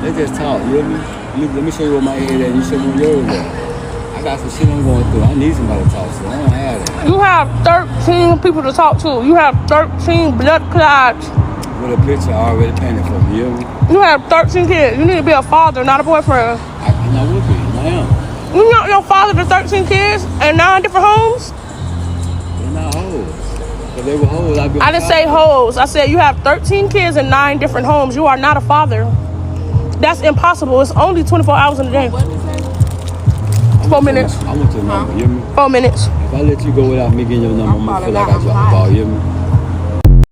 Let's just talk, you hear me? Let me show you what my head at. You show me yours at. I got some shit I'm going through. I need somebody to talk to. I don't have that. You have 13 people to talk to. You have 13 blood clots. With a picture already painted for me, you hear me? You have 13 kids. You need to be a father, not a boyfriend. I would be. I am. You not your father to 13 kids and 9 different homes? They're not hoes. If they were hoes, I'd be. I didn't say hoes. I said you have 13 kids and 9 different homes. You are not a father. That's impossible. It's only 24 hours in a day. 4 minutes. I want your number, you hear me? 4 minutes. If I let you go without me getting your number, I'm gonna feel like I dropped the ball, you hear me?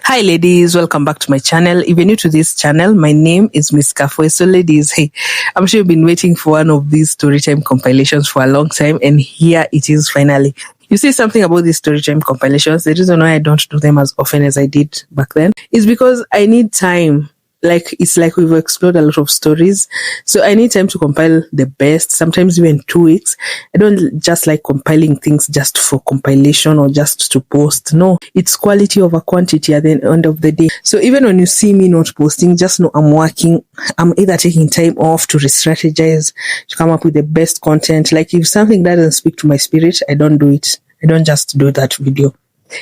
Hi ladies, welcome back to my channel. If you're new to this channel, my name is Miss Kafwe. So ladies, hey, I'm sure you've been waiting for one of these Storytime compilations for a long time, and here it is finally. You see something about these Storytime compilations, the reason why I don't do them as often as I did back then is because I need time. Like, it's like we've explored a lot of stories. So I need time to compile the best, sometimes even 2 weeks. I don't just like compiling things just for compilation or just to post. No, it's quality over quantity at the end of the day. So even when you see me not posting, just know I'm working. I'm either taking time off to re-strategize, to come up with the best content. Like, if something doesn't speak to my spirit, I don't do it. I don't just do that video.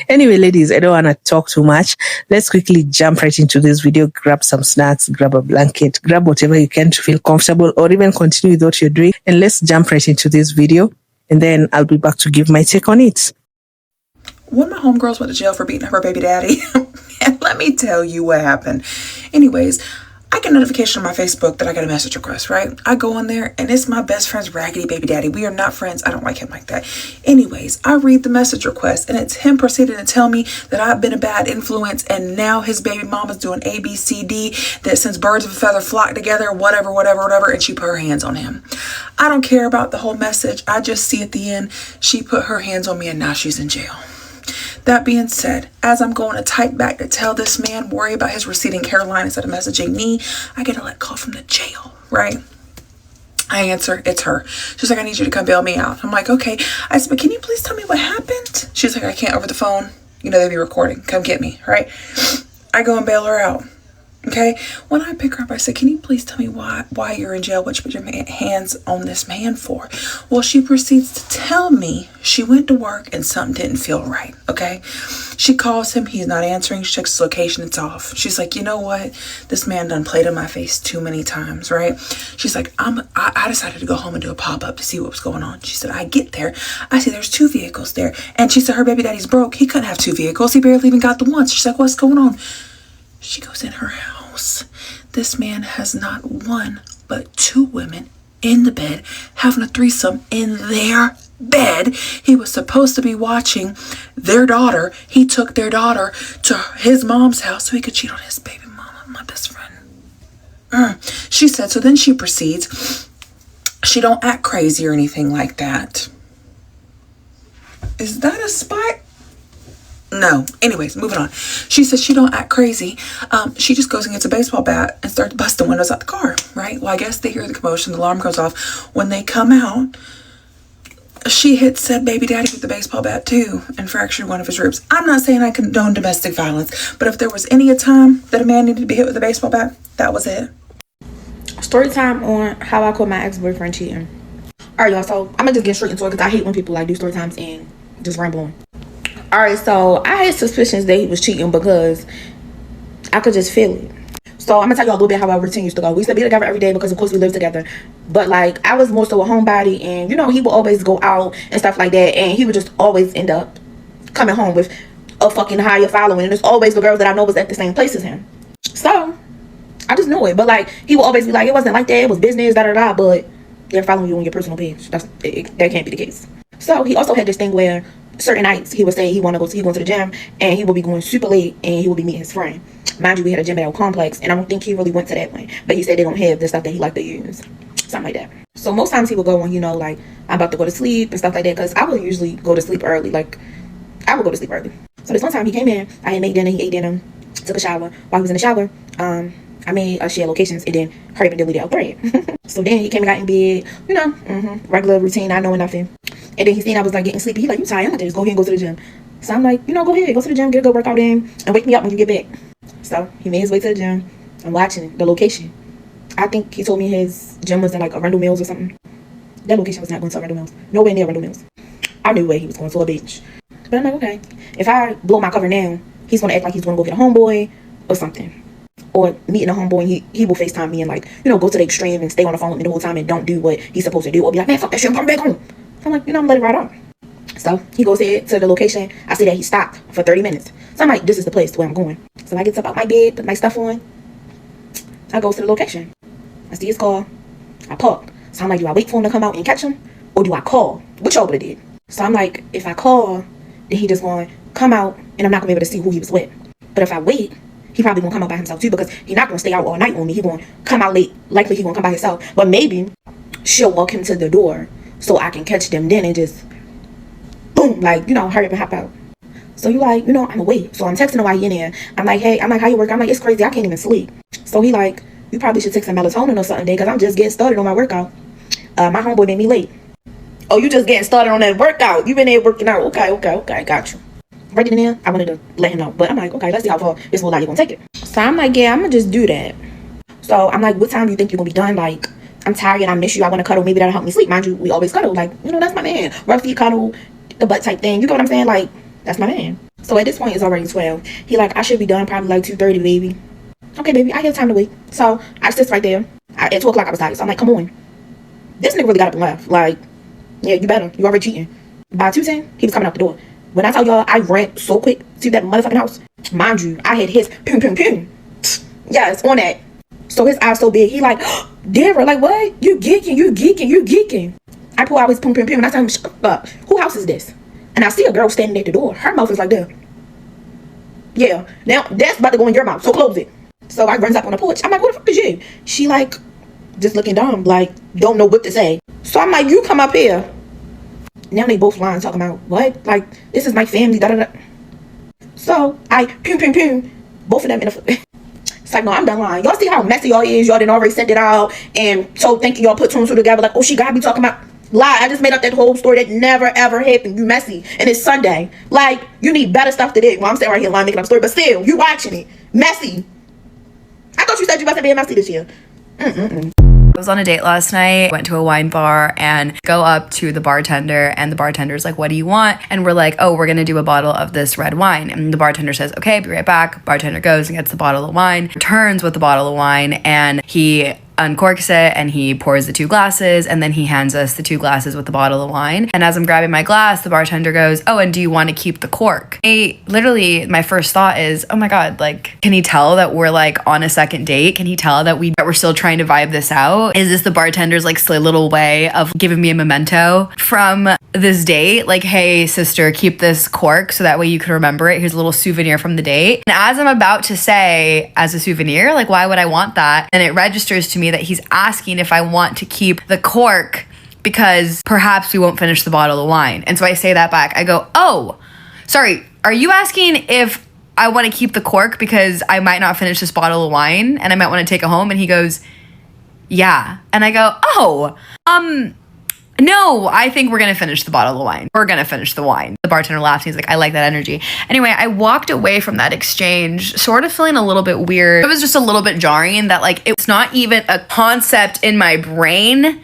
Anyway, ladies, I don't want to talk too much. Let's quickly jump right into this video. Grab some snacks, grab a blanket, grab whatever you can to feel comfortable, or even continue with what you're doing. And let's jump right into this video. And then I'll be back to give my take on it. One of my homegirls went to jail for beating her baby daddy. And let me tell you what happened. Anyways, I get a notification on my Facebook that I got a message request, right? I go on there and it's my best friend's raggedy baby daddy. We are not friends. I don't like him like that. Anyways, I read the message request and it's him proceeding to tell me that I've been a bad influence and now his baby mama's doing A, B, C, D, that since birds of a feather flock together, whatever, and she put her hands on him. I don't care about the whole message. I just see at the end, she put her hands on me and now she's in jail. That being said, as I'm going to type back to tell this man, worry about his receding Caroline instead of messaging me, I get a let call from the jail, right? I answer, it's her. She's like, I need you to come bail me out. I'm like, okay. I said, but can you please tell me what happened? She's like, I can't over the phone. You know, they be recording. Come get me, right? I go and bail her out. Okay, when I pick her up, I said, can you please tell me why you're in jail? What you put your hands on this man for? Well, she proceeds to tell me she went to work and something didn't feel right. Okay, she calls him. He's not answering. She checks his location. It's off. She's like, you know what? This man done played in my face too many times, right? She's like, I decided to go home and do a pop-up to see what was going on. She said, I get there. I see there's 2 vehicles there. And she said her baby daddy's broke. He couldn't have 2 vehicles. He barely even got the one. She's like, what's going on? She goes in her house. This man has not 1 but 2 women in the bed having a threesome in their bed. He was supposed to be watching their daughter. He took their daughter to his mom's house so he could cheat on his baby mama, my best friend. She said, so then she proceeds. She don't act crazy or anything like that. Is that a spot? No. Anyways, moving on. She says she don't act crazy. She just goes and gets a baseball bat and starts busting windows out the car, right? Well, I guess they hear the commotion. The alarm goes off. When they come out, she hit said baby daddy with the baseball bat too and fractured one of his ribs. I'm not saying I condone domestic violence, but if there was any time that a man needed to be hit with a baseball bat, that was it. Story time on how I caught my ex-boyfriend cheating. Alright, y'all, so I'm gonna just get straight into it because I hate when people like do story times and just ramble on. Alright, so I had suspicions that he was cheating because I could just feel it. So I'm gonna tell y'all a little bit how our routine used to go. We used to be together every day because of course we lived together. But like I was more so a homebody, and you know he would always go out and stuff like that, and he would just always end up coming home with a fucking higher following, and it's always the girls that I know was at the same place as him. So I just knew it. But like he would always be like, it wasn't like that, it was business, da da da, but they're following you on your personal page. That can't be the case. So he also had this thing where certain nights he would say he going to the gym, and he would be going super late, and he would be meeting his friend. Mind you, we had a gym at our complex, and I don't think he really went to that one, but he said they don't have the stuff that he liked to use, something like that. So most times he would go when, you know, like I'm about to go to sleep and stuff like that, because I would usually go to sleep early. Like I would go to sleep early. So this one time he came in, I had made dinner, he ate dinner, took a shower. While he was in the shower, I made us share locations, and then hurry up and deleted our thread. So then he came and got in bed, you know, regular routine, not knowing nothing. And then he seen I was like getting sleepy. He like, you tired? I'm gonna just go ahead and go to the gym. So I'm like, you know, go ahead, go to the gym, get a good workout in, and wake me up when you get back. So he made his way to the gym. I'm watching the location. I think he told me his gym was in like Arundel Mills or something. That location was not going to Arundel Mills. Nowhere near Arundel Mills. I knew where he was going, to a beach. But I'm like, okay, if I blow my cover now, he's going to act like he's going to go get a homeboy or something. Or meeting a homeboy and he will FaceTime me and like, you know, go to the extreme and stay on the phone with me the whole time and don't do what he's supposed to do. Or be like, man, fuck that shit, I'm coming back home. So I'm like, you know, I'm letting it ride on. So he goes ahead to the location. I see that he stopped for 30 minutes. So I'm like, this is the place where I'm going. So I get up out my bed, put my stuff on. I go to the location. I see his car. I park. So I'm like, do I wait for him to come out and catch him? Or do I call? Which y'all would have did. So I'm like, if I call, then he just going to come out and I'm not going to be able to see who he was with. But if I wait, he probably going to come out by himself too, because he's not going to stay out all night on me. He going to come out late. Likely he going to come by himself. But maybe she'll walk him to the door so I can catch them then and just boom, like, you know, hurry up and hop out. So he like, you know, I'm away. So I'm texting him while he in there. I'm like, hey, I'm like, how you work? I'm like, it's crazy. I can't even sleep. So he like, you probably should take some melatonin or something today, because I'm just getting started on my workout. My homeboy made me late. Oh, you just getting started on that workout? You been there working out? Okay, got you. Right in there, I wanted to let him know. But I'm like, okay, let's see how far this whole lot you gonna take it. So I'm like, yeah, I'm gonna just do that. So I'm like, what time do you think you're gonna be done? Like, I'm tired, I miss you, I wanna cuddle. Maybe that'll help me sleep. Mind you, we always cuddle. Like, you know, that's my man. Rough feet cuddle, the butt type thing. You know what I'm saying? Like, that's my man. So at this point, it's already 12. He like, I should be done probably like 2:30, baby. Okay, baby, I have time to wait. So I sit right there. At 2 o'clock, I was tired. So I'm like, come on. This nigga really got up and left. Like, yeah, you better. You already cheating. By 2:10, he was coming out the door. When I tell y'all, I ran so quick to that motherfucking house. Mind you, I had his poom. Yes, on that. So his eyes so big. He like, Dara, like, what? You geeking. I pull out his poom and I tell him, shut up. Who house is this? And I see a girl standing at the door. Her mouth is like that. Yeah, now that's about to go in your mouth, so close it. So I runs up on the porch. I'm like, who the fuck is you? She like, just looking dumb, like, don't know what to say. So I'm like, you come up here. Now they both lying, talking about, what? Like, this is my family, da-da-da. So I, poom, both of them in the... It's like, no, I'm done lying. Y'all see how messy y'all is? Y'all done already sent it out. And so thinking y'all put two and two together, like, oh, she gotta be talking about... Lie. I just made up that whole story that never, ever happened. You messy. And it's Sunday. Like, you need better stuff to do. Well, I'm saying right here lying, making up a story, but still, you watching it. Messy. I thought you said you wasn't being messy this year. I was on a date last night, went to a wine bar and go up to the bartender, and the bartender's like, what do you want? And we're like, oh, we're gonna do a bottle of this red wine. And the bartender says, okay, be right back. Bartender goes and gets the bottle of wine, returns with the bottle of wine, and he uncorks it and he pours the 2 glasses, and then he hands us the 2 glasses with the bottle of wine. And as I'm grabbing my glass, the bartender goes, oh, and do you want to keep the cork? My first thought is, oh my God, like, can he tell that we're like on a second date? Can he tell that we're still trying to vibe this out? Is this the bartender's like sly little way of giving me a memento from this date? Like, hey sister, keep this cork so that way you can remember it. Here's a little souvenir from the date. And as I'm about to say, as a souvenir, like, why would I want that? And it registers to me that he's asking if I want to keep the cork because perhaps we won't finish the bottle of wine. And so I say that back. I go, oh, sorry, are you asking if I want to keep the cork because I might not finish this bottle of wine and I might want to take it home? And he goes, yeah. And I go, oh, no, I think we're going to finish the bottle of wine. We're going to finish the wine. The bartender laughed. He's like, I like that energy. Anyway, I walked away from that exchange sort of feeling a little bit weird. It was just a little bit jarring that like, it's not even a concept in my brain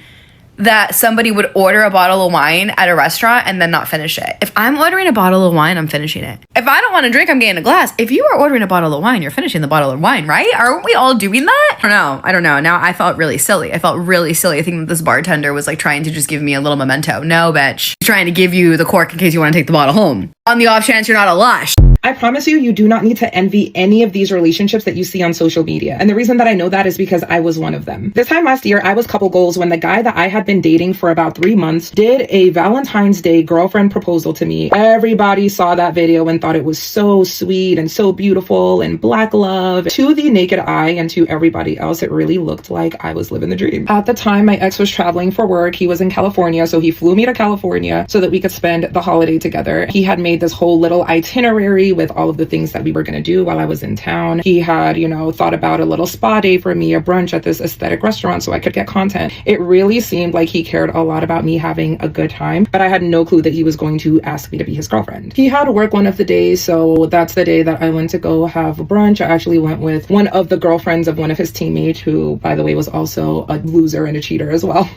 that somebody would order a bottle of wine at a restaurant and then not finish it. If I'm ordering a bottle of wine, I'm finishing it. If I don't want to drink, I'm getting a glass. If you are ordering a bottle of wine, you're finishing the bottle of wine, right? Aren't we all doing that? I don't know. Now I felt really silly. I think that this bartender was like trying to just give me a little memento. No, bitch. He's trying to give you the cork in case you want to take the bottle home. On the off chance you're not a lush. I promise you, you do not need to envy any of these relationships that you see on social media. And the reason that I know that is because I was one of them. This time last year, I was couple goals when the guy that I had been dating for about 3 months did a Valentine's Day girlfriend proposal to me. Everybody saw that video and thought it was so sweet and so beautiful and black love. To the naked eye and to everybody else, it really looked like I was living the dream. At the time, my ex was traveling for work. He was in California, so he flew me to California so that we could spend the holiday together. He had made this whole little itinerary happy with all of the things that we were going to do while I was in town. He had, thought about a little spa day for me, a brunch at this aesthetic restaurant so I could get content. It really seemed like he cared a lot about me having a good time, but I had no clue that he was going to ask me to be his girlfriend. He had to work one of the days, so that's the day that I went to go have brunch. I actually went with one of the girlfriends of one of his teammates, who, by the way, was also a loser and a cheater as well.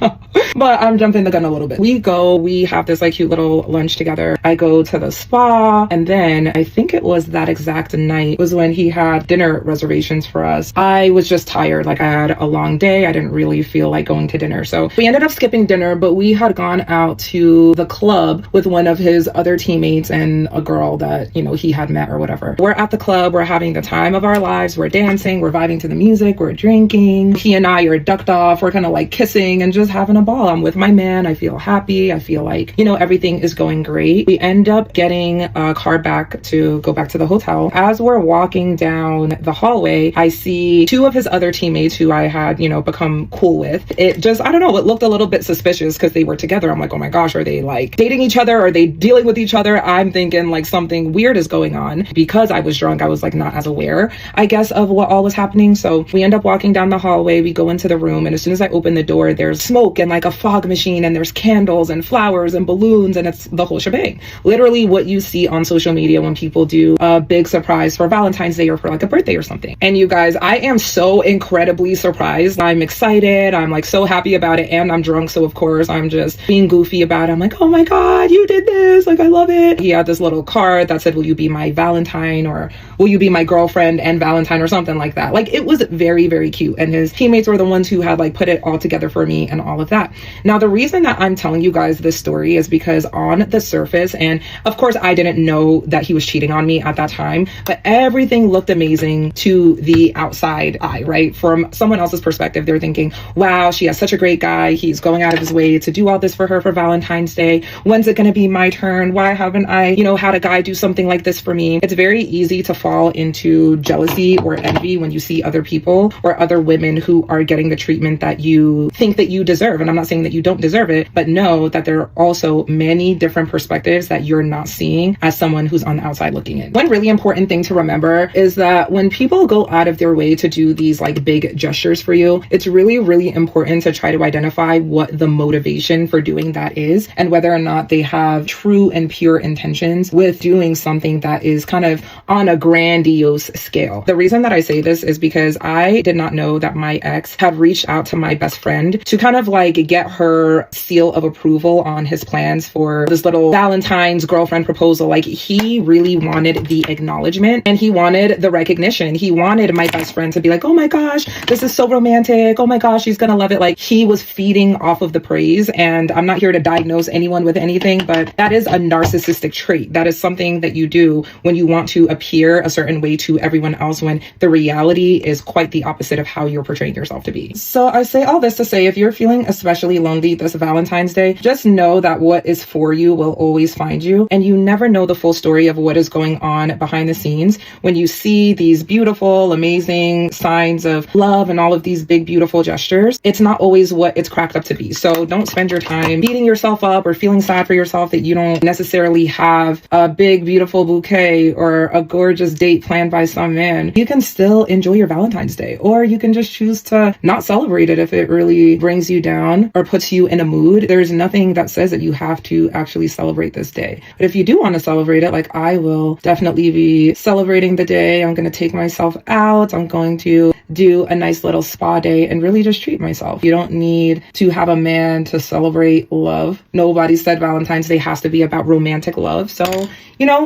But I'm jumping the gun a little bit. We have this like cute little lunch together. I go to the spa, and then I think it was that exact night was when he had dinner reservations for us. I was just tired. Like, I had a long day. I didn't really feel like going to dinner. So we ended up skipping dinner, but we had gone out to the club with one of his other teammates and a girl that, he had met or whatever. We're at the club. We're having the time of our lives. We're dancing. We're vibing to the music. We're drinking. He and I are ducked off. We're kind of like kissing and just having a ball. I'm with my man. I feel happy. I feel like, everything is going great. We end up getting a car back to go back to the hotel. As we're walking down the hallway, I see two of his other teammates who I had, become cool with. It just, I don't know, it looked a little bit suspicious because they were together. I'm like, oh my gosh, are they like dating each other? Are they dealing with each other? I'm thinking like something weird is going on. Because I was drunk, I was like not as aware, I guess, of what all was happening. So we end up walking down the hallway. We go into the room, and as soon as I open the door, there's smoke and like a fog machine, and there's candles and flowers and balloons, and it's the whole shebang. Literally what you see on social media when people do a big surprise for Valentine's Day or for like a birthday or something. And you guys, I am so incredibly surprised. I'm excited. I'm like so happy about it, and I'm drunk, so of course I'm just being goofy about it. I'm like, oh my god, you did this, like I love it. He had this little card that said, will you be my Valentine, or will you be my girlfriend and Valentine, or something like that. Like, it was very, very cute, and his teammates were the ones who had like put it all together for me and all of that. Now, the reason that I'm telling you guys this story is because on the surface, and of course I didn't know that he was cheating on me at that time, but everything looked amazing to the outside eye, right? From someone else's perspective, they're thinking, wow, she has such a great guy. He's going out of his way to do all this for her for Valentine's Day. When's it going to be my turn? Why haven't I, had a guy do something like this for me? It's very easy to fall into jealousy or envy when you see other people or other women who are getting the treatment that you think that you deserve. And I'm not saying that you don't deserve it, but know that there are also many different perspectives that you're not seeing as someone who's on the outside looking in. One really important thing to remember is that when people go out of their way to do these like big gestures for you, it's really, really important to try to identify what the motivation for doing that is, and whether or not they have true and pure intentions with doing something that is kind of on a grandiose scale. The reason that I say this is because I did not know that my ex had reached out to my best friend to kind of like get her seal of approval on his plans for this little Valentine's girlfriend proposal. Like, he really wanted the acknowledgement, and he wanted the recognition. He wanted my best friend to be like, oh my gosh, this is so romantic. Oh my gosh, she's gonna love it. Like, he was feeding off of the praise. And I'm not here to diagnose anyone with anything, but that is a narcissistic trait. That is something that you do when you want to appear a certain way to everyone else, when the reality is quite the opposite of how you're portraying yourself to be. So I say all this to say, if you're feeling especially lonely this Valentine's Day, just know that what is for you will always find you. And you never know the full story of what is going on behind the scenes when you see these beautiful, amazing signs of love and all of these big, beautiful gestures. It's not always what it's cracked up to be. So don't spend your time beating yourself up or feeling sad for yourself that you don't necessarily have a big, beautiful bouquet or a gorgeous date planned by some man. You can still enjoy your Valentine's Day, or you can just choose to not celebrate it if it really brings you down or puts you in a mood. There's nothing that says that you have to actually celebrate this day. But if you do want to celebrate it, like I will definitely be celebrating the day. I'm going to take myself out. I'm going to do a nice little spa day and really just treat myself. You don't need to have a man to celebrate love. Nobody said Valentine's Day has to be about romantic love. So,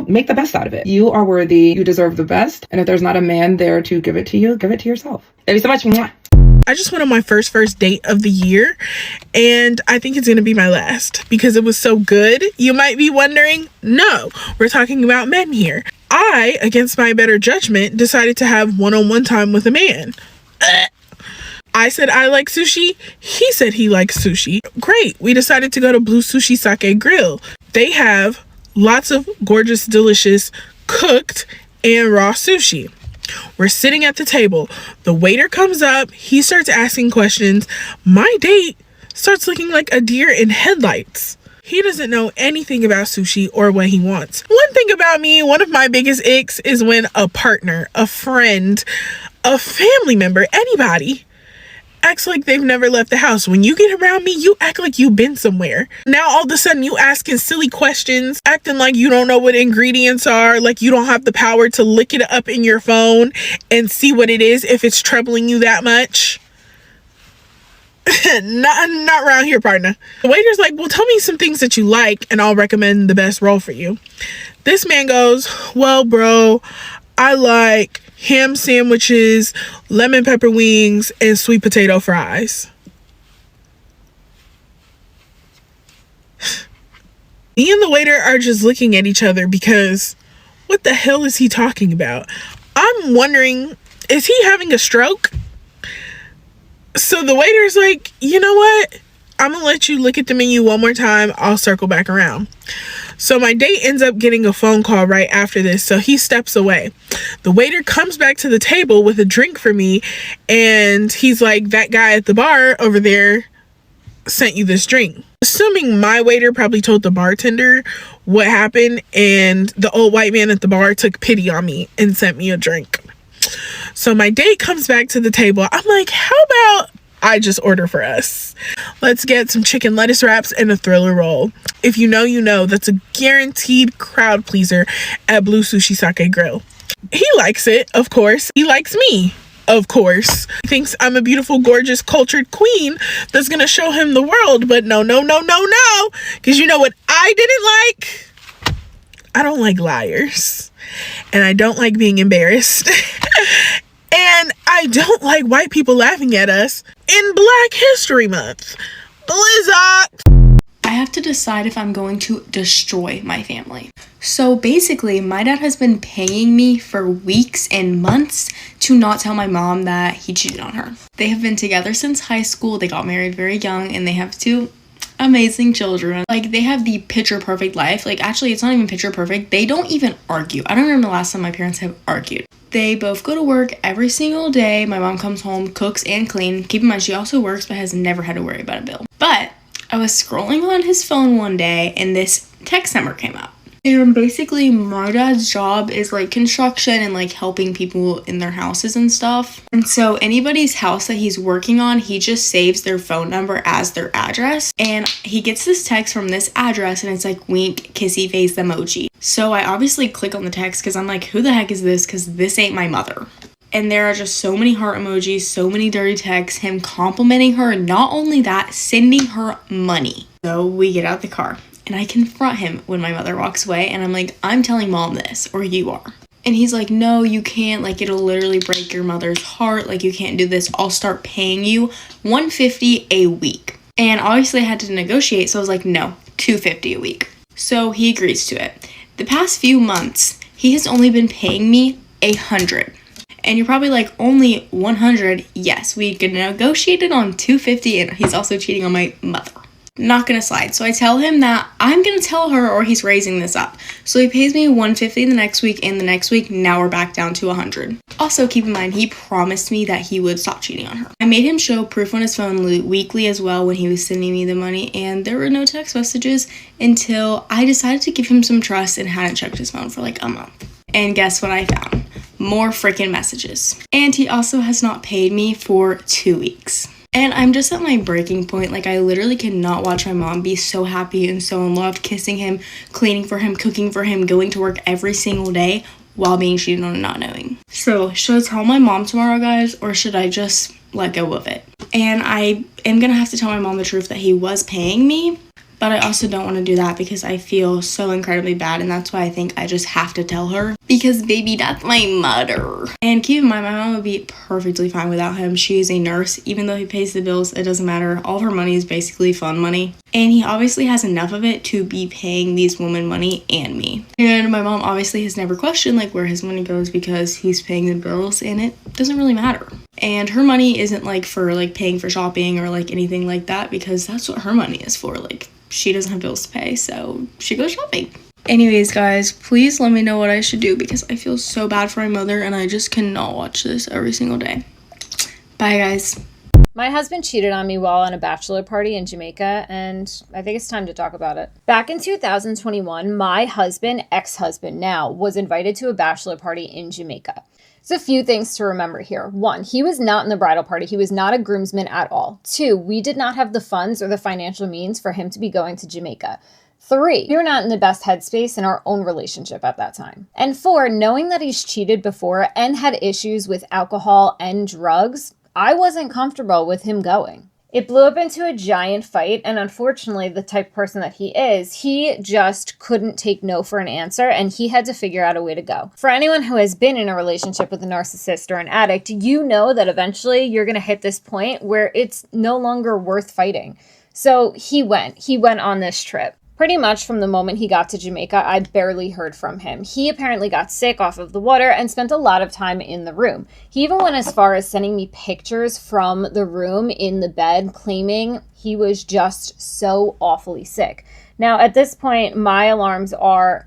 make the best out of it. You are worthy. You deserve the best. And if there's not a man there to give it to you, give it to yourself. Thank you so much. Mwah. I just went on my first date of the year, and I think it's going to be my last because it was so good. You might be wondering, no, we're talking about men here. I, against my better judgment, decided to have one-on-one time with a man. I said I like sushi. He said he likes sushi. Great. We decided to go to Blue Sushi Sake Grill. They have lots of gorgeous, delicious, cooked and raw sushi. We're sitting at the table. The waiter comes up. He starts asking questions. My date starts looking like a deer in headlights. He doesn't know anything about sushi or what he wants. One thing about me, one of my biggest icks is when a partner, a friend, a family member, anybody acts like they've never left the house. When you get around me, you act like you've been somewhere. Now all of a sudden you asking silly questions, acting like you don't know what ingredients are, like you don't have the power to look it up in your phone and see what it is if it's troubling you that much. not around here, partner. The waiter's like, well, tell me some things that you like and I'll recommend the best roll for you. This man goes, well, bro, I like ham sandwiches, lemon pepper wings, and sweet potato fries. Me and the waiter are just looking at each other because what the hell is he talking about? I'm wondering, is he having a stroke? So the waiter's like, you know what? I'm gonna let you look at the menu one more time. I'll circle back around. So my date ends up getting a phone call right after this, so he steps away. The waiter comes back to the table with a drink for me, and he's like, that guy at the bar over there sent you this drink. Assuming my waiter probably told the bartender what happened, and the old white man at the bar took pity on me and sent me a drink. So my date comes back to the table. I'm like, how about I just order for us? Let's get some chicken lettuce wraps and a thriller roll. If you know, you know. That's a guaranteed crowd pleaser at Blue Sushi Sake Grill. He likes it, of course. He likes me, of course. He thinks I'm a beautiful, gorgeous, cultured queen that's gonna show him the world. But no. Because you know what I didn't like? I don't like liars. And I don't like being embarrassed. And I don't like white people laughing at us in Black History Month. Blizzard! I have to decide if I'm going to destroy my family. So basically, my dad has been paying me for weeks and months to not tell my mom that he cheated on her. They have been together since high school. They got married very young and they have 2 amazing children. Like, they have the picture perfect life. Like, actually, it's not even picture perfect. They don't even argue. I don't remember the last time my parents have argued. They both go to work every single day. My mom comes home, cooks and cleans. Keep in mind, she also works but has never had to worry about a bill. But I was scrolling on his phone one day and this text number came up. And basically, my dad's job is like construction and like helping people in their houses and stuff. And so anybody's house that he's working on, he just saves their phone number as their address. And he gets this text from this address and it's like wink, kissy face emoji. So I obviously click on the text because I'm like, who the heck is this? Because this ain't my mother. And there are just so many heart emojis, so many dirty texts, him complimenting her. Not only that, sending her money. So we get out the car. And I confront him when my mother walks away and I'm like, I'm telling mom this, or you are. And he's like, no, you can't. Like, it'll literally break your mother's heart. Like, you can't do this. I'll start paying you $150 a week. And obviously I had to negotiate. So I was like, no, $250 a week. So he agrees to it. The past few months, he has only been paying me $100. And you're probably like, only $100? Yes, we negotiated on $250 and he's also cheating on my mother. Not gonna slide. So I tell him that I'm gonna tell her or he's raising this up. So he pays me $150 the next week, and the next week now we're back down to $100. Also keep in mind, he promised me that he would stop cheating on her. I made him show proof on his phone weekly as well when he was sending me the money, and there were no text messages until I decided to give him some trust and hadn't checked his phone for like a month. And guess what I found? More freaking messages. And he also has not paid me for 2 weeks. And I'm just at my breaking point. Like, I literally cannot watch my mom be so happy and so in love, kissing him, cleaning for him, cooking for him, going to work every single day while being cheated on and not knowing. So, should I tell my mom tomorrow, guys, or should I just let go of it? And I am gonna have to tell my mom the truth that he was paying me, but I also don't want to do that because I feel so incredibly bad, and that's why I think I just have to tell her. Because, baby, that's my mother. And keep in mind, my mom would be perfectly fine without him. She is a nurse. Even though he pays the bills, it doesn't matter. All of her money is basically fun money. And he obviously has enough of it to be paying these women money and me. And my mom obviously has never questioned, like, where his money goes because he's paying the bills, and it doesn't really matter. And her money isn't, like, for, like, paying for shopping or, like, anything like that, because that's what her money is for. Like, she doesn't have bills to pay, so she goes shopping. Anyways, guys, please let me know what I should do because I feel so bad for my mother and I just cannot watch this every single day. Bye, guys. My husband cheated on me while on a bachelor party in Jamaica, and I think it's time to talk about it. Back in 2021, my husband, ex-husband now, was invited to a bachelor party in Jamaica. There's a few things to remember here. 1, he was not in the bridal party. He was not a groomsman at all. 2, we did not have the funds or the financial means for him to be going to Jamaica. 3, we were not in the best headspace in our own relationship at that time. And 4, knowing that he's cheated before and had issues with alcohol and drugs, I wasn't comfortable with him going. It blew up into a giant fight, and unfortunately, the type of person that he is, he just couldn't take no for an answer, and he had to figure out a way to go. For anyone who has been in a relationship with a narcissist or an addict, you know that eventually you're going to hit this point where it's no longer worth fighting. So he went on this trip. Pretty much from the moment he got to Jamaica, I barely heard from him. He apparently got sick off of the water and spent a lot of time in the room. He even went as far as sending me pictures from the room in the bed, claiming he was just so awfully sick. Now, at this point, my alarms are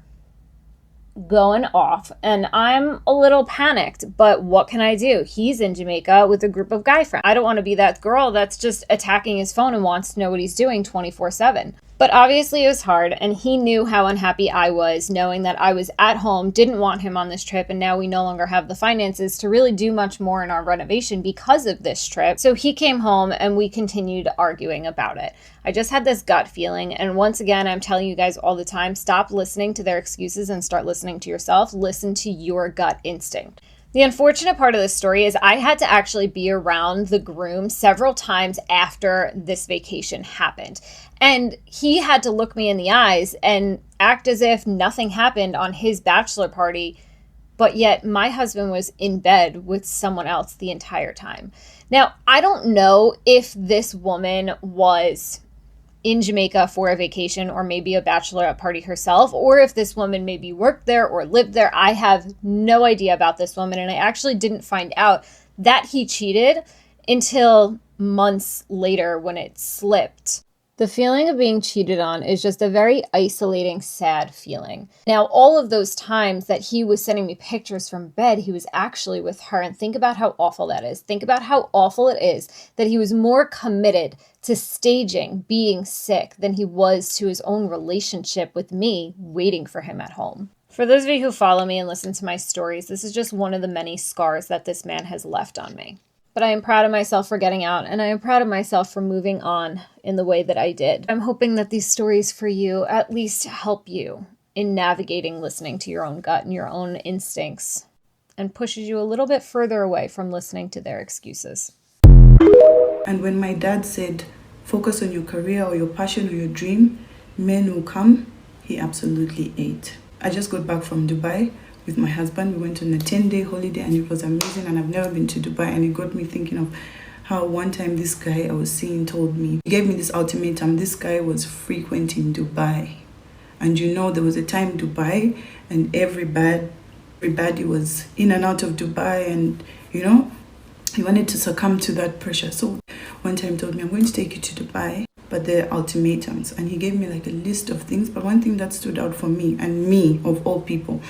going off and I'm a little panicked, but what can I do? He's in Jamaica with a group of guy friends. I don't want to be that girl that's just attacking his phone and wants to know what he's doing 24/7. But obviously it was hard, and he knew how unhappy I was, knowing that I was at home, didn't want him on this trip, and now we no longer have the finances to really do much more in our renovation because of this trip. So he came home and we continued arguing about it. I just had this gut feeling, and once again, I'm telling you guys all the time, stop listening to their excuses and start listening to yourself. Listen to your gut instinct. The unfortunate part of this story is I had to actually be around the groom several times after this vacation happened. And he had to look me in the eyes and act as if nothing happened on his bachelor party, but yet my husband was in bed with someone else the entire time. Now, I don't know if this woman was in Jamaica for a vacation or maybe a bachelorette party herself, or if this woman maybe worked there or lived there. I have no idea about this woman, and I actually didn't find out that he cheated until months later when it slipped. The feeling of being cheated on is just a very isolating, sad feeling. Now, all of those times that he was sending me pictures from bed, he was actually with her. And think about how awful that is. Think about how awful it is that he was more committed to staging being sick than he was to his own relationship with me waiting for him at home. For those of you who follow me and listen to my stories, this is just one of the many scars that this man has left on me. But I am proud of myself for getting out, and I am proud of myself for moving on in the way that I did. I'm hoping that these stories for you at least help you in navigating listening to your own gut and your own instincts, and pushes you a little bit further away from listening to their excuses. And when my dad said, focus on your career or your passion or your dream, men will come, he absolutely ate. I just got back from Dubai with my husband. We went on a 10-day holiday and it was amazing, and I've never been to Dubai, and it got me thinking of how one time this guy I was seeing told me, he gave me this ultimatum. This guy was frequenting Dubai, and you know there was a time Dubai and everybody was in and out of Dubai, and you know he wanted to succumb to that pressure. So one time he told me, I'm going to take you to Dubai, but there are ultimatums, and he gave me like a list of things. But one thing that stood out for me, and me of all people,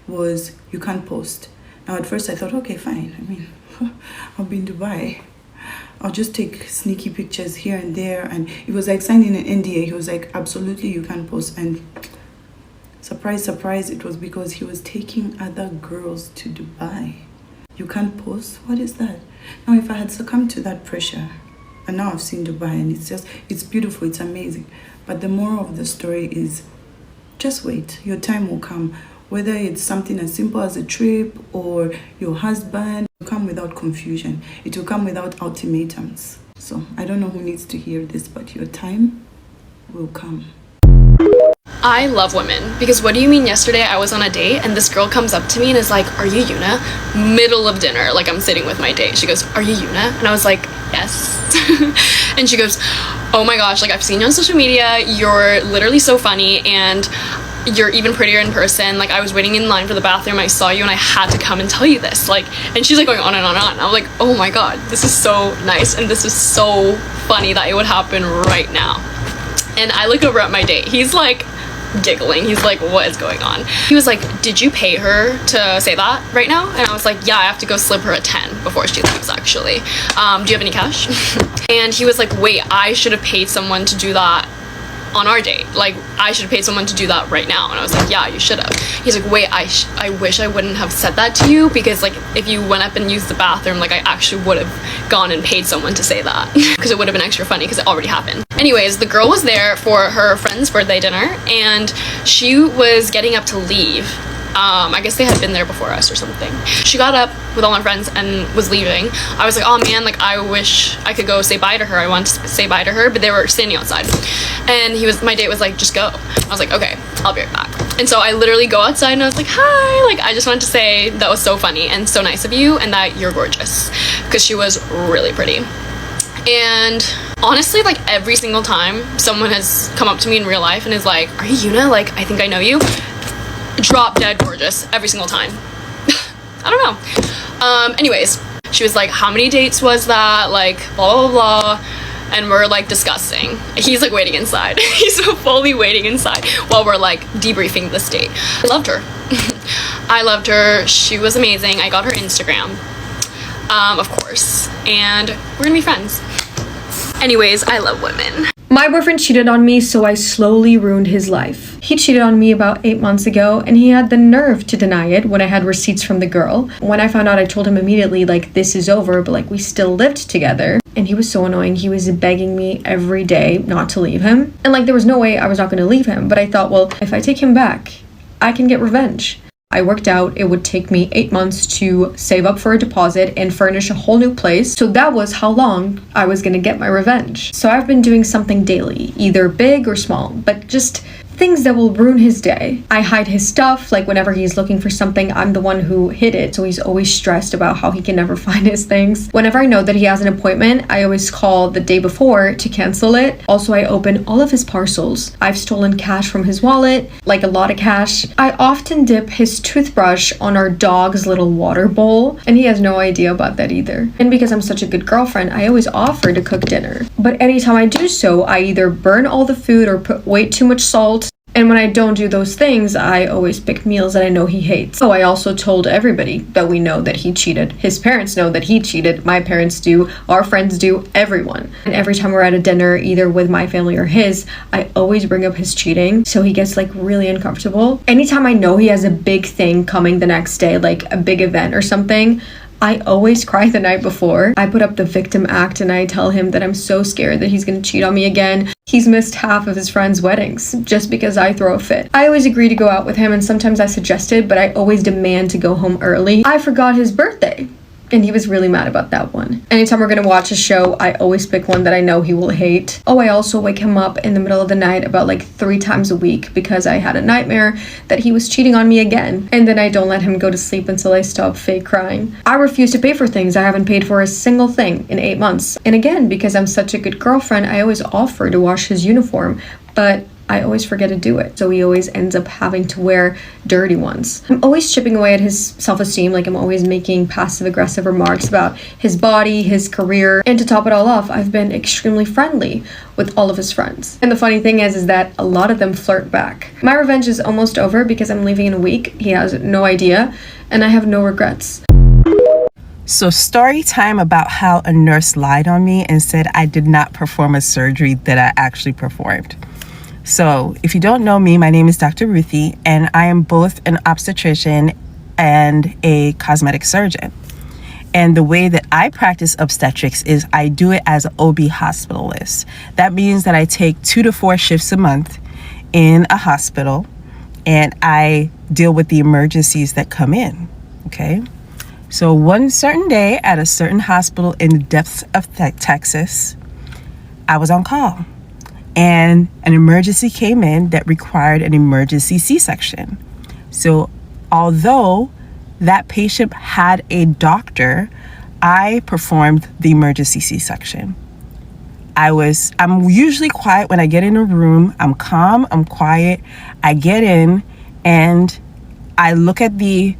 was you can't post. Now at first I thought, okay, fine. I mean, I'll be in Dubai. I'll just take sneaky pictures here and there. And it was like signing an NDA. He was like, absolutely, you can't post. And surprise, surprise, it was because he was taking other girls to Dubai. You can't post? What is that? Now, if I had succumbed to that pressure, and now I've seen Dubai, and it's beautiful, it's amazing. But the moral of the story is just wait. Your time will come. Whether it's something as simple as a trip or your husband, it will come without confusion. It will come without ultimatums. So I don't know who needs to hear this, but your time will come. I love women, because what do you mean yesterday I was on a date and this girl comes up to me and is like, are you Yuna? Middle of dinner, like I'm sitting with my date. She goes, are you Yuna? And I was like, yes. And she goes, oh my gosh, like I've seen you on social media. You're literally so funny, and you're even prettier in person. Like I was waiting in line for the bathroom, I saw you and I had to come and tell you this. Like, and she's like going on and on and on. I was like, oh my god, this is so nice, and this is so funny that it would happen right now. And I look over at my date. He's like giggling. He's like, what is going on? He was like, did you pay her to say that right now? And I was like, yeah, I have to go slip her a 10 before she leaves, actually. Do you have any cash? And he was like, wait, I should have paid someone to do that on our date. Like, I should have paid someone to do that right now. And I was like, yeah, you should have. He's like, wait, I wish I wouldn't have said that to you, because like if you went up and used the bathroom, like I actually would have gone and paid someone to say that, because it would have been extra funny because it already happened. Anyways, the girl was there for her friend's birthday dinner, and she was getting up to leave. I guess they had been there before us or something. She got up with all my friends and was leaving. I was like, oh man, like I wish I could go say bye to her. I wanted to say bye to her, but they were standing outside. And my date was like, just go. I was like, okay, I'll be right back. And so I literally go outside and I was like, hi. Like, I just wanted to say that was so funny and so nice of you, and that you're gorgeous, because she was really pretty. And honestly, like every single time someone has come up to me in real life and is like, are you Yuna? Like, I think I know you. Drop dead gorgeous every single time. I don't know. Anyways, she was like, how many dates was that? Like, blah, blah, blah. And we're like discussing. He's like waiting inside. He's fully waiting inside while we're like debriefing this date. I loved her. I loved her. She was amazing. I got her Instagram, of course. And we're gonna be friends. Anyways, I love women. My boyfriend cheated on me, so I slowly ruined his life. He cheated on me about 8 months ago, and he had the nerve to deny it when I had receipts from the girl. When I found out, I told him immediately, like, this is over, but like, we still lived together. And he was so annoying. He was begging me every day not to leave him. And like, there was no way I was not gonna leave him, but I thought, well, if I take him back, I can get revenge. I worked out it would take me 8 months to save up for a deposit and furnish a whole new place. So that was how long I was gonna get my revenge. So I've been doing something daily, either big or small, but just things that will ruin his day. I hide his stuff, like whenever he's looking for something, I'm the one who hid it, so he's always stressed about how he can never find his things. Whenever I know that he has an appointment, I always call the day before to cancel it. Also, I open all of his parcels. I've stolen cash from his wallet, like a lot of cash. I often dip his toothbrush on our dog's little water bowl, and he has no idea about that either. And because I'm such a good girlfriend, I always offer to cook dinner. But anytime I do so, I either burn all the food or put way too much salt. And when I don't do those things, I always pick meals that I know he hates. So I also told everybody that we know that he cheated. His parents know that he cheated. My parents do. Our friends do. Everyone. And every time we're at a dinner, either with my family or his, I always bring up his cheating. So he gets like really uncomfortable. Anytime I know he has a big thing coming the next day, like a big event or something, I always cry the night before. I put up the victim act and I tell him that I'm so scared that he's gonna cheat on me again. He's missed half of his friends' weddings just because I throw a fit. I always agree to go out with him, and sometimes I suggested, but I always demand to go home early. I forgot his birthday, and he was really mad about that one. Anytime we're gonna watch a show, I always pick one that I know he will hate. Oh, I also wake him up in the middle of the night about like 3 times a week because I had a nightmare that he was cheating on me again. And then I don't let him go to sleep until I stop fake crying. I refuse to pay for things. I haven't paid for a single thing in 8 months. And again, because I'm such a good girlfriend, I always offer to wash his uniform, but I always forget to do it. So he always ends up having to wear dirty ones. I'm always chipping away at his self-esteem. Like, I'm always making passive-aggressive remarks about his body, his career. And to top it all off, I've been extremely friendly with all of his friends. And the funny thing is that a lot of them flirt back. My revenge is almost over because I'm leaving in a week. He has no idea, and I have no regrets. So story time about how a nurse lied on me and said I did not perform a surgery that I actually performed. So if you don't know me, my name is Dr. Ruthie, and I am both an obstetrician and a cosmetic surgeon. And the way that I practice obstetrics is I do it as an OB hospitalist. That means that I take 2 to 4 shifts a month in a hospital, and I deal with the emergencies that come in, okay? So one certain day at a certain hospital in the depths of Texas, I was on call. And an emergency came in that required an emergency C-section. So although that patient had a doctor, I performed the emergency C-section. I'm usually quiet when I get in a room. I'm calm, I'm quiet. I get in and I look at the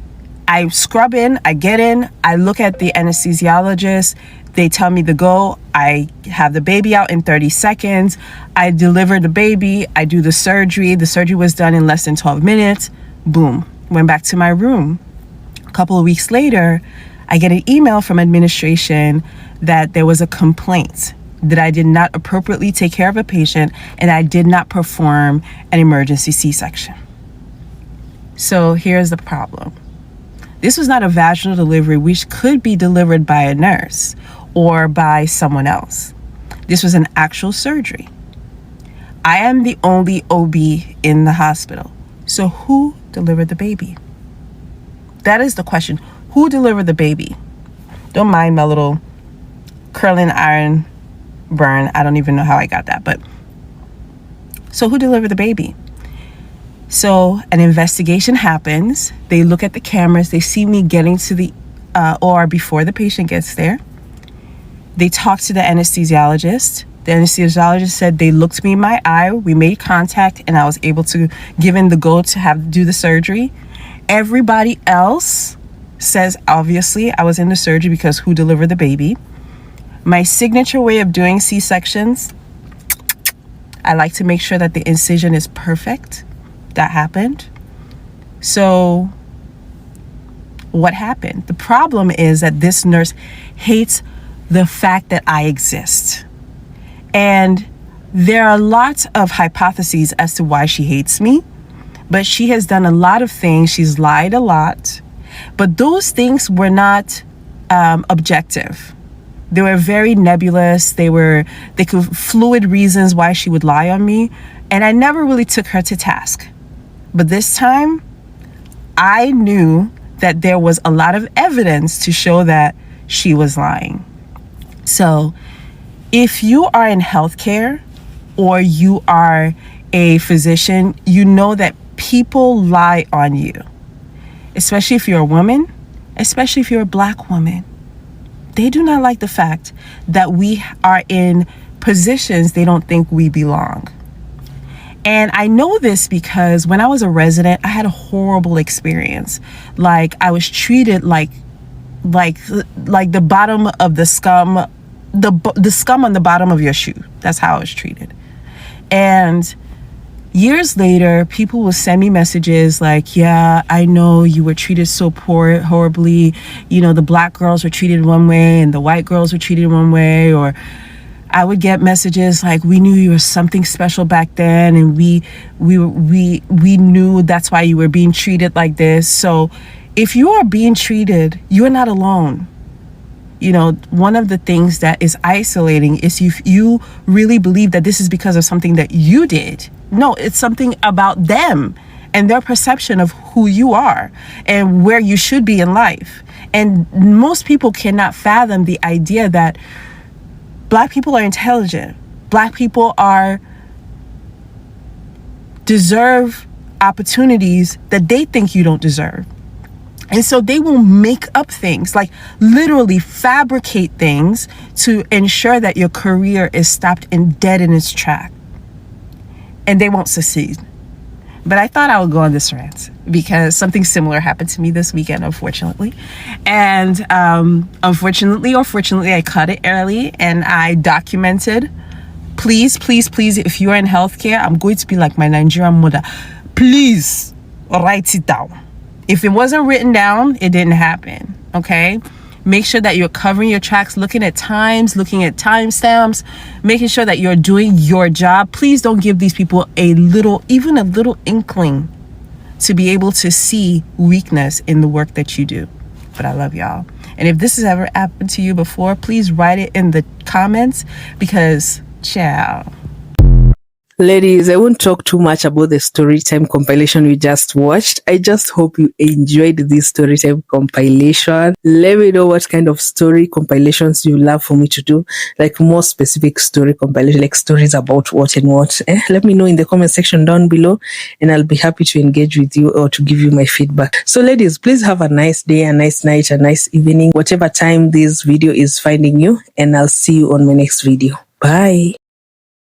I scrub in, I get in, I look at the anesthesiologist. They tell me to go. I have the baby out in 30 seconds. I deliver the baby. I do the surgery. The surgery was done in less than 12 minutes. Boom. Went back to my room. A couple of weeks later, I get an email from administration that there was a complaint that I did not appropriately take care of a patient and I did not perform an emergency C-section. So here's the problem. This was not a vaginal delivery which could be delivered by a nurse or by someone else. This was an actual surgery. I am the only OB in the hospital. So who delivered the baby? That is the question. Who delivered the baby? Don't mind my little curling iron burn. I don't even know how I got that, but so who delivered the baby? So an investigation happens. They look at the cameras. They see me getting to the OR before the patient gets there. They talked to the anesthesiologist. The anesthesiologist said they looked me in my eye. We made contact and I was able to give in the go to do the surgery. Everybody else says, obviously, I was in the surgery because who delivered the baby. My signature way of doing C-sections, I like to make sure that the incision is perfect. That happened. So what happened? The problem is that this nurse hates the fact that I exist. And there are lots of hypotheses as to why she hates me, but she has done a lot of things. She's lied a lot, but those things were not objective. They were very nebulous. They could fluid reasons why she would lie on me. And I never really took her to task. But this time I knew that there was a lot of evidence to show that she was lying. So if you are in healthcare or you are a physician, you know that people lie on you, especially if you're a woman, especially if you're a Black woman. They do not like the fact that we are in positions they don't think we belong. And I know this because when I was a resident, I had a horrible experience. Like I was treated like the bottom of the scum, the scum on the bottom of your shoe. That's how I was treated. And years later, people will send me messages like, yeah, I know you were treated so horribly. You know, the Black girls were treated one way and the white girls were treated one way. Or I would get messages like, we knew you were something special back then and we knew that's why you were being treated like this. So if you are being treated, you are not alone. You know, one of the things that is isolating is if you really believe that this is because of something that you did. No, it's something about them and their perception of who you are and where you should be in life. And most people cannot fathom the idea that Black people are intelligent. Black people deserve opportunities that they think you don't deserve. And so they will make up things, like literally fabricate things to ensure that your career is stopped and dead in its track. And they won't succeed. But I thought I would go on this rant because something similar happened to me this weekend, unfortunately. And unfortunately or fortunately, I cut it early and I documented. Please, please, please, if you are in healthcare, I'm going to be like my Nigerian mother. Please write it down. If it wasn't written down, it didn't happen, okay? Make sure that you're covering your tracks, looking at times, looking at timestamps, making sure that you're doing your job. Please don't give these people even a little inkling to be able to see weakness in the work that you do. But I love y'all. And if this has ever happened to you before, please write it in the comments because, ciao. Ladies, I won't talk too much about the Storytime compilation we just watched. I just hope you enjoyed this Storytime compilation. Let me know what kind of story compilations you love for me to do, like more specific story compilation, like stories about what and what. Let me know in the comment section down below and I'll be happy to engage with you or to give you my feedback. So ladies, please have a nice day, a nice night, a nice evening, whatever time this video is finding you, and I'll see you on my next video. Bye.